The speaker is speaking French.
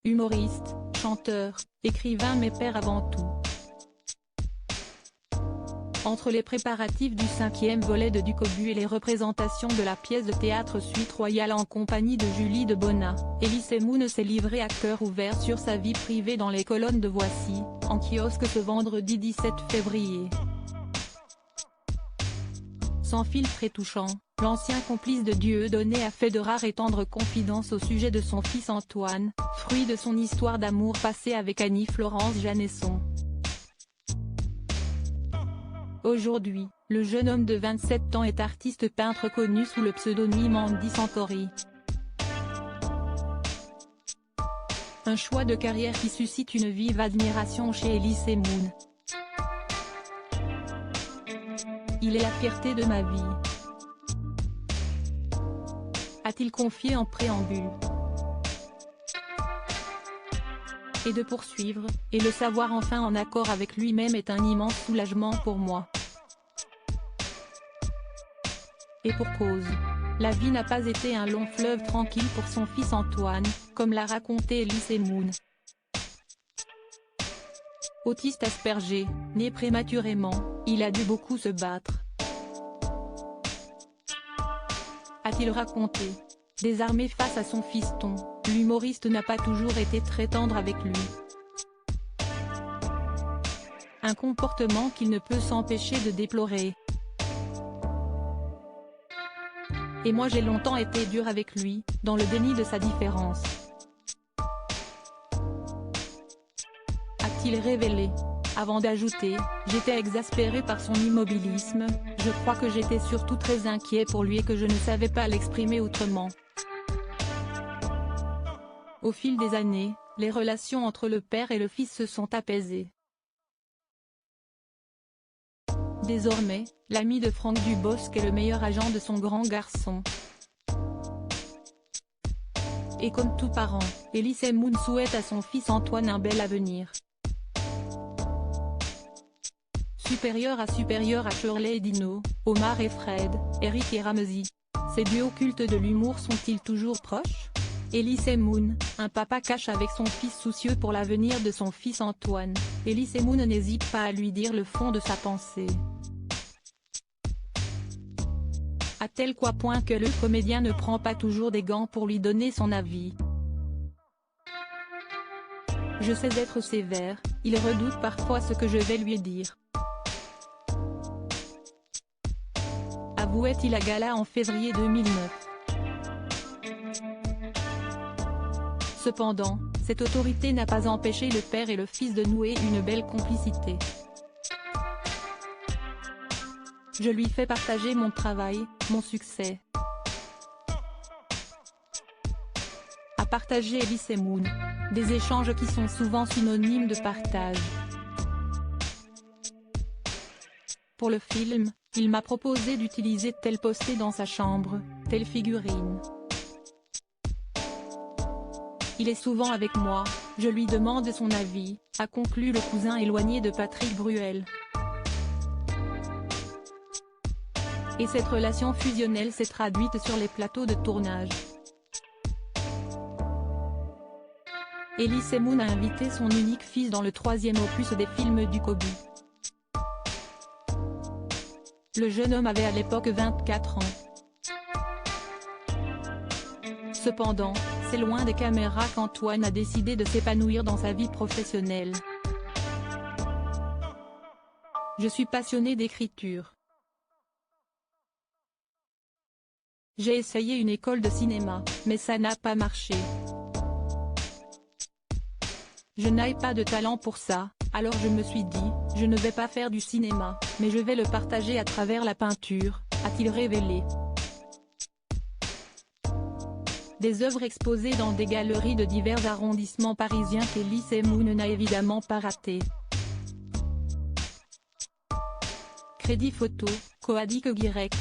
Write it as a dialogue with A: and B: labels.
A: humoriste, chanteur, écrivain mais père avant tout. Entre les préparatifs du 5e volet de Ducobu et les représentations de la pièce de théâtre Suite Royale en compagnie de Julie de Bonnat, Elie Semoun s'est livrée à cœur ouvert sur sa vie privée dans les colonnes de Voici, en kiosque ce vendredi 17 février. Sans filtre et touchant, l'ancien complice de Dieudonné a fait de rares et tendres confidences au sujet de son fils Antoine, fruit de son histoire d'amour passée avec Annie-Florence Janesson. Aujourd'hui, le jeune homme de 27 ans est artiste peintre connu sous le pseudonyme Andy Santori. Un choix de carrière qui suscite une vive admiration chez Elie Semoun. Il est la fierté de ma vie, a-t-il confié en préambule. Et de poursuivre, et le savoir enfin en accord avec lui-même est un immense soulagement pour moi. Et pour cause. La vie n'a pas été un long fleuve tranquille pour son fils Antoine, comme l'a raconté Elie Semoun. Autiste Asperger, né prématurément, il a dû beaucoup se battre. A-t-il raconté. Désarmé face à son fiston, l'humoriste n'a pas toujours été très tendre avec lui. Un comportement qu'il ne peut s'empêcher de déplorer. Et moi j'ai longtemps été dur avec lui, dans le déni de sa différence. A-t-il révélé. Avant d'ajouter, j'étais exaspéré par son immobilisme, je crois que j'étais surtout très inquiet pour lui et que je ne savais pas l'exprimer autrement. Au fil des années, les relations entre le père et le fils se sont apaisées. Désormais, l'ami de Franck Dubosc est le meilleur agent de son grand garçon. Et comme tout parent, Elie Semoun souhaite à son fils Antoine un bel avenir. Supérieur à Shirley et Dino, Omar et Fred, Eric et Ramzy. Ces duos cultes de l'humour sont-ils toujours proches? Elie Semoun, un papa cache avec son fils soucieux pour l'avenir de son fils Antoine. Elie Semoun n'hésite pas à lui dire le fond de sa pensée. À tel point que le comédien ne prend pas toujours des gants pour lui donner son avis. Je sais être sévère, il redoute parfois ce que je vais lui dire. Avouait-il à gala en février 2009. Cependant, cette autorité n'a pas empêché le père et le fils de nouer une belle complicité. Je lui fais partager mon travail, mon succès. A partager Elie Semoun. Des échanges qui sont souvent synonymes de partage. Pour le film, il m'a proposé d'utiliser tel poster dans sa chambre, telle figurine. Il est souvent avec moi, je lui demande son avis, a conclu le cousin éloigné de Patrick Bruel. Et cette relation fusionnelle s'est traduite sur les plateaux de tournage. Elie Semoun a invité son unique fils dans le 3e opus des films Ducobu. Le jeune homme avait à l'époque 24 ans. Cependant, c'est loin des caméras qu'Antoine a décidé de s'épanouir dans sa vie professionnelle. Je suis passionné d'écriture. J'ai essayé une école de cinéma, mais ça n'a pas marché. Je n'ai pas de talent pour ça, alors je me suis dit, je ne vais pas faire du cinéma, mais je vais le partager à travers la peinture, a-t-il révélé. Des œuvres exposées dans des galeries de divers arrondissements parisiens qu'Elie Semoun n'a évidemment pas raté. Crédit photo, Coadic Guirec.